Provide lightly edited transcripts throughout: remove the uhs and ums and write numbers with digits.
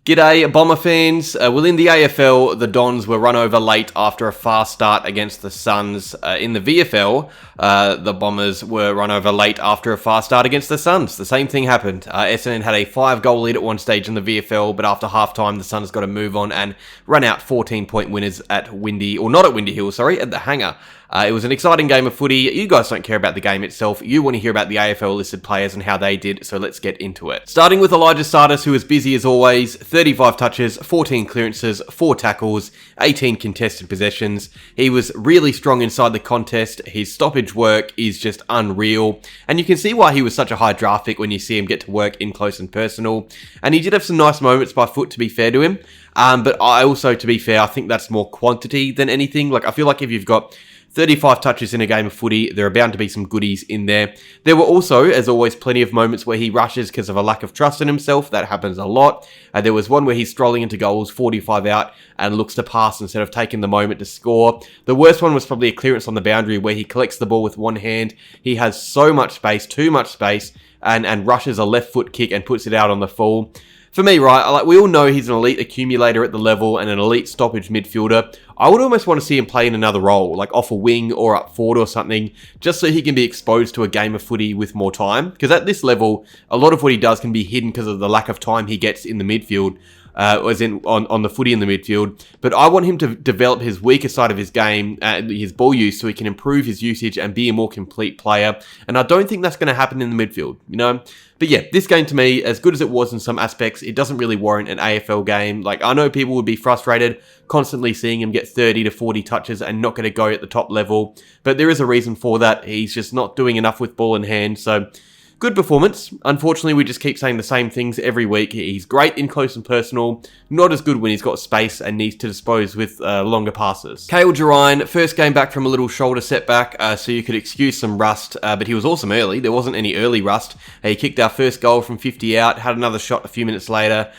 G'day, Bomber fans. Well, in the AFL, the Dons were run over late after a fast start against the Suns. In the VFL, the Bombers were run over late after a fast start against the Suns. The same thing happened. Essendon had a 5-goal lead at one stage in the VFL, but after halftime, the Suns got to move on and run out 14-point winners at at the Hangar. It was an exciting game of footy. You guys don't care about the game itself. You want to hear about the AFL listed players and how they did, so let's get into it. Starting with Tsatas, who was busy as always. 35 touches, 14 clearances, 4 tackles, 18 contested possessions. He was really strong inside the contest. His stoppage work is just unreal. And you can see why he was such a high draft pick when you see him get to work in close and personal. And he did have some nice moments by foot, to be fair to him. But I also, to be fair, I think that's more quantity than anything. Like, I feel like if you've got 35 touches in a game of footy, there are bound to be some goodies in there. There were also, as always, plenty of moments where he rushes because of a lack of trust in himself. That happens a lot. There was one where he's strolling into goals, 45 out, and looks to pass instead of taking the moment to score. The worst one was probably a clearance on the boundary where he collects the ball with one hand. He has so much space, too much space, and rushes a left foot kick and puts it out on the full. For me, right, we all know he's an elite accumulator at the level and an elite stoppage midfielder. I would almost want to see him play in another role, like off a wing or up forward or something, just so he can be exposed to a game of footy with more time. Because at this level, a lot of what he does can be hidden because of the lack of time he gets in the midfield. As in on the footy in the midfield. But I want him to develop his weaker side of his game, his ball use, so he can improve his usage and be a more complete player. And I don't think that's going to happen in the midfield, you know? But yeah, this game to me, as good as it was in some aspects, it doesn't really warrant an AFL game. Like, I know people would be frustrated constantly seeing him get 30 to 40 touches and not going to go at the top level. But there is a reason for that. He's just not doing enough with ball in hand, so good performance. Unfortunately, we just keep saying the same things every week. He's great in close and personal, not as good when he's got space and needs to dispose with longer passes. Kayle Gerreyn, first game back from a little shoulder setback, so you could excuse some rust, but he was awesome early. There wasn't any early rust. He kicked our first goal from 50 out, had another shot a few minutes later.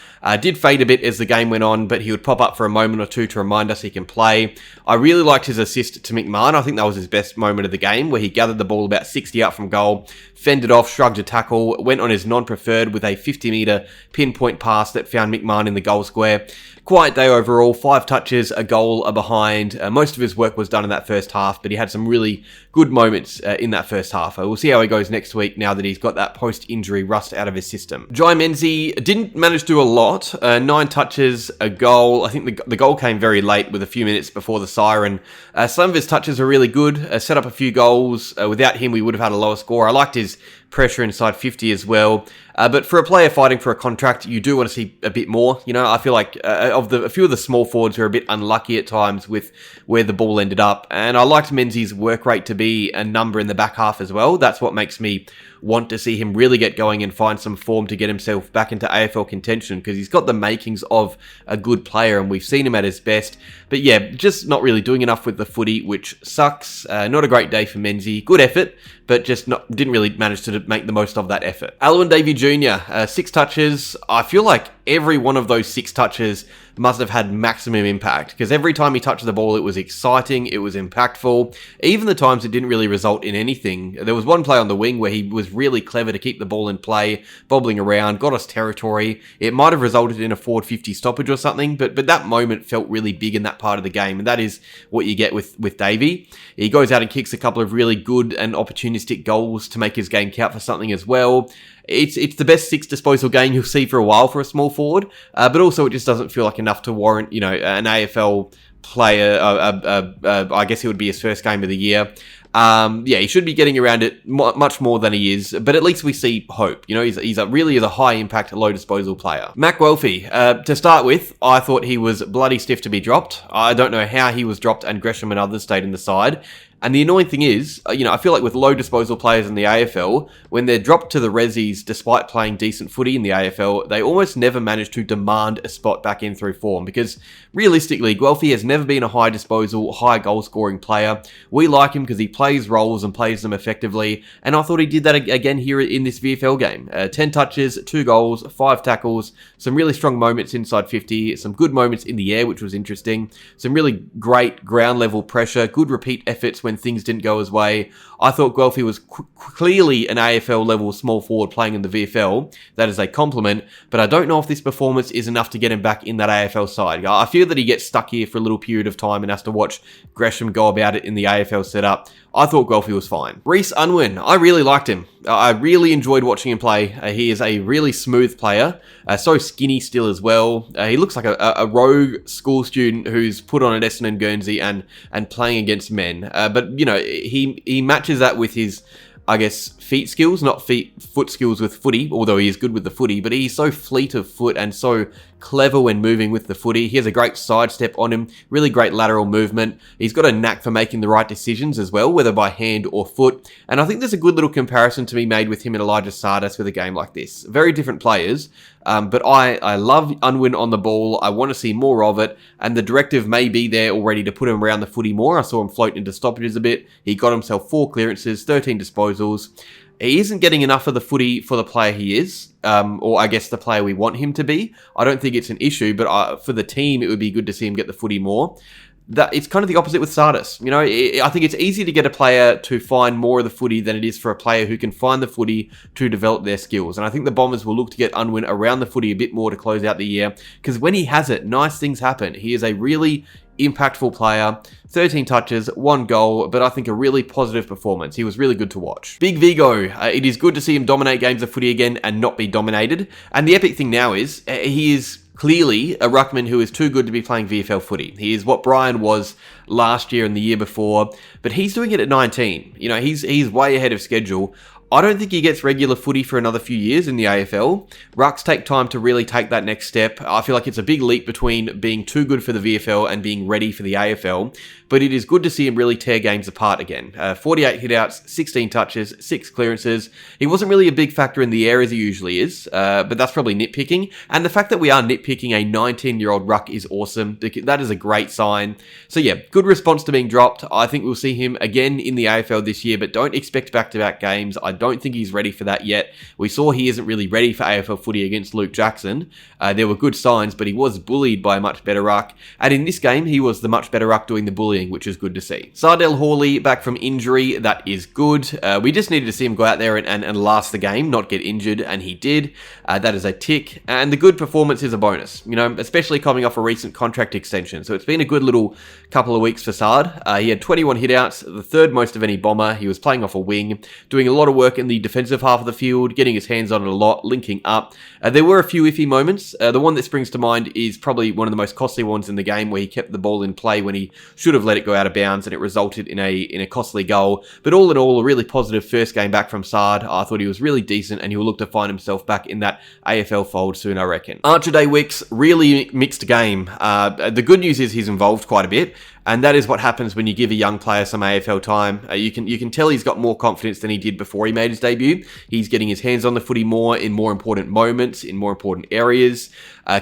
Did fade a bit as the game went on, but he would pop up for a moment or two to remind us he can play. I really liked his assist to McMahon. I think that was his best moment of the game, where he gathered the ball about 60 out from goal, fended off, shrugged a tackle, went on his non-preferred with a 50-metre pinpoint pass that found McMahon in the goal square. Quiet day overall, 5 touches, a goal, a behind. Most of his work was done in that first half, but he had some really good moments in that first half. We'll see how he goes next week now that he's got that post-injury rust out of his system. Jye Menzie didn't manage to do a lot. 9 touches, a goal. I think the goal came very late with a few minutes before the siren. Some of his touches are really good. Set up a few goals. Without him, we would have had a lower score. I liked his pressure inside 50 as well. But for a player fighting for a contract, you do want to see a bit more. You know, I feel like a few of the small forwards were a bit unlucky at times with where the ball ended up. And I liked Menzie's work rate to be a number in the back half as well. That's what makes me want to see him really get going and find some form to get himself back into AFL contention, because he's got the makings of a good player and we've seen him at his best. But yeah, just not really doing enough with the footy, which sucks. Not a great day for Menzie. Good effort, but just didn't really manage to make the most of that effort. Alwyn Davey Jnr, 6 touches. I feel like every one of those 6 touches must have had maximum impact, because every time he touched the ball, it was exciting, it was impactful. Even the times it didn't really result in anything. There was one play on the wing where he was really clever to keep the ball in play, bobbling around, got us territory. It might have resulted in a forward 50 stoppage or something, but that moment felt really big in that part of the game, and that is what you get with Davey. He goes out and kicks a couple of really good and opportunistic goals to make his game count for something as well. It's the best 6 disposal game you'll see for a while for a small forward, but also it just doesn't feel like enough to warrant, you know, an AFL player. I guess it would be his first game of the year. Yeah, he should be getting around it much more than he is, but at least we see hope. You know, he's really a high impact, low disposal player. Guelfi, to start with, I thought he was bloody stiff to be dropped. I don't know how he was dropped and Gresham and others stayed in the side. And the annoying thing is, you know, I feel like with low disposal players in the AFL, when they're dropped to the resis despite playing decent footy in the AFL, they almost never manage to demand a spot back in through form, because realistically, Guelfi has never been a high disposal, high goal scoring player. We like him because he plays roles and plays them effectively, and I thought he did that again here in this VFL game. 10 touches, 2 goals, 5 tackles, some really strong moments inside 50, some good moments in the air, which was interesting, some really great ground level pressure, good repeat efforts when when things didn't go his way. I thought Guelfi was clearly an AFL level small forward playing in the VFL. That is a compliment, but I don't know if this performance is enough to get him back in that AFL side. I feel that he gets stuck here for a little period of time and has to watch Gresham go about it in the AFL setup. I thought Guelfi was fine. Rhys Unwin, I really liked him. I really enjoyed watching him play. He is a really smooth player, so skinny still as well. He looks like a rogue school student who's put on an Essendon Guernsey and playing against men. But, you know, he matches that with his, I guess, feet skills, not foot skills with footy, although he is good with the footy, but he's so fleet of foot and so clever when moving with the footy. He has a great sidestep on him, really great lateral movement. He's got a knack for making the right decisions as well, whether by hand or foot. And I think there's a good little comparison to be made with him and Elijah Tsatas with a game like this. Very different players, but I love Unwin on the ball. I want to see more of it, and the directive may be there already to put him around the footy more. I saw him float into stoppages a bit. He got himself 4 clearances, 13 disposals. He isn't getting enough of the footy for the player he is, or I guess the player we want him to be. I don't think it's an issue, but for the team, it would be good to see him get the footy more. It's kind of the opposite with Tsatas. You know, I think it's easy to get a player to find more of the footy than it is for a player who can find the footy to develop their skills. And I think the Bombers will look to get Unwin around the footy a bit more to close out the year, because when he has it, nice things happen. He is a really impactful player. 13 touches, 1 goal, but I think a really positive performance. He was really good to watch. Big Vigo, it is good to see him dominate games of footy again and not be dominated. And the epic thing now is, he is clearly a ruckman who is too good to be playing VFL footy. He is what Brian was last year and the year before, but he's doing it at 19. You know, he's way ahead of schedule. I don't think he gets regular footy for another few years in the AFL. Rucks take time to really take that next step. I feel like it's a big leap between being too good for the VFL and being ready for the AFL, but it is good to see him really tear games apart again. 48 hitouts, 16 touches, 6 clearances. He wasn't really a big factor in the air as he usually is, but that's probably nitpicking. And the fact that we are nitpicking a 19-year-old ruck is awesome. That is a great sign. So yeah, good response to being dropped. I think we'll see him again in the AFL this year, but don't expect back-to-back games. I don't think he's ready for that yet. We saw he isn't really ready for AFL footy against Luke Jackson. There were good signs, but he was bullied by a much better ruck. And in this game, he was the much better ruck doing the bullying, which is good to see. Saad El-Hawli back from injury. That is good. We just needed to see him go out there and last the game, not get injured, and he did. That is a tick. And the good performance is a bonus, you know, especially coming off a recent contract extension. So it's been a good little couple of weeks for Saad. He had 21 hitouts, the third most of any Bomber. He was playing off a wing, doing a lot of work in the defensive half of the field, getting his hands on it a lot, linking up. There were a few iffy moments. The one that springs to mind is probably one of the most costly ones in the game, where he kept the ball in play when he should have let it go out of bounds, and it resulted in a costly goal. But all in all, a really positive first game back from Saad. I thought he was really decent, and he will look to find himself back in that AFL fold soon, I reckon. Archer Day-Wicks, really mixed game. The good news is he's involved quite a bit, and that is what happens when you give a young player some AFL time. You can tell he's got more confidence than he did before he made his debut. He's getting his hands on the footy more in more important moments, in more important areas.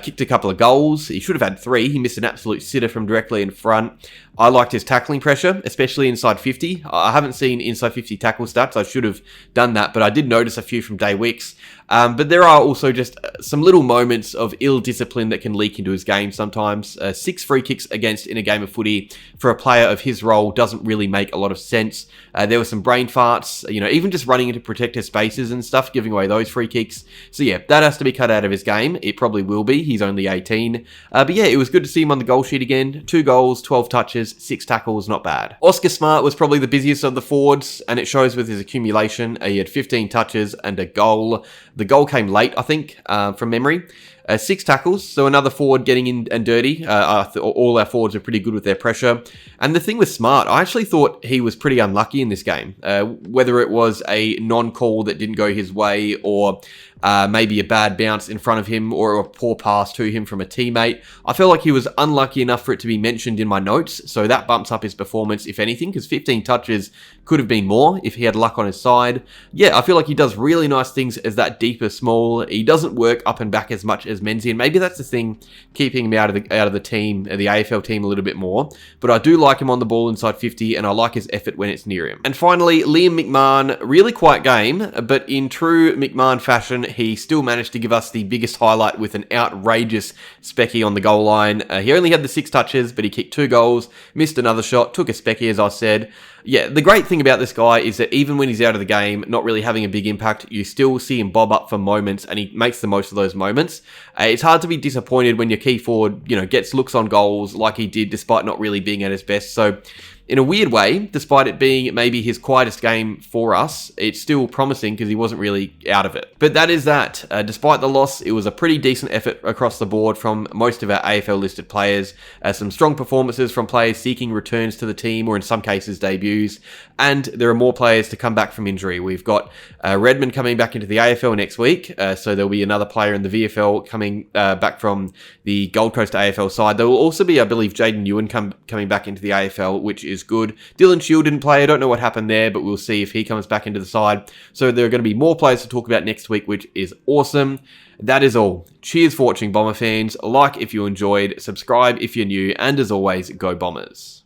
Kicked a couple of goals. He should have had 3. He missed an absolute sitter from directly in front. I liked his tackling pressure, especially inside 50. I haven't seen inside 50 tackle stats. I should have done that, but I did notice a few from Day-Wicks. But there are also just some little moments of ill discipline that can leak into his game sometimes. 6 free kicks against in a game of footy for a player of his role doesn't really make a lot of sense. There were some brain farts, you know, even just running into protected spaces and stuff, giving away those free kicks. So yeah, that has to be cut out of his game. It probably will be. He's only 18. But yeah, it was good to see him on the goal sheet again. 2 goals, 12 touches, 6 tackles, not bad. Oskar Smartt was probably the busiest of the forwards, and it shows with his accumulation. He had 15 touches and a goal. The goal came late, I think, from memory. 6 tackles, so another forward getting in and dirty. All our forwards are pretty good with their pressure. And the thing with Smartt, I actually thought he was pretty unlucky in this game. Whether it was a non-call that didn't go his way, or maybe a bad bounce in front of him, or a poor pass to him from a teammate. I felt like he was unlucky enough for it to be mentioned in my notes, so that bumps up his performance, if anything, because 15 touches could have been more if he had luck on his side. Yeah, I feel like he does really nice things as that deeper small. He doesn't work up and back as much as Menzie, and maybe that's the thing keeping him out of the team, the AFL team, a little bit more. But I do like him on the ball inside 50, and I like his effort when it's near him. And finally, Liam McMahon, really quiet game, but in true McMahon fashion, he still managed to give us the biggest highlight with an outrageous specky on the goal line. He only had the 6 touches, but he kicked 2 goals, missed another shot, took a specky, as I said. Yeah, the great thing about this guy is that even when he's out of the game, not really having a big impact, you still see him bob up for moments, and he makes the most of those moments. It's hard to be disappointed when your key forward, gets looks on goals like he did, despite not really being at his best. So, in a weird way, despite it being maybe his quietest game for us, it's still promising because he wasn't really out of it. But that is that. Despite the loss, it was a pretty decent effort across the board from most of our AFL-listed players. Some strong performances from players seeking returns to the team, or in some cases debuts. And there are more players to come back from injury. We've got Redmond coming back into the AFL next week, so there'll be another player in the VFL coming back from the Gold Coast AFL side. There will also be, I believe, Jye Menzie coming back into the AFL, which is good. Dylan Shield didn't play. I don't know what happened there, but we'll see if he comes back into the side. So there are going to be more players to talk about next week, which is awesome. That is all. Cheers for watching, Bomber fans. Like if you enjoyed, subscribe if you're new, and as always, go Bombers.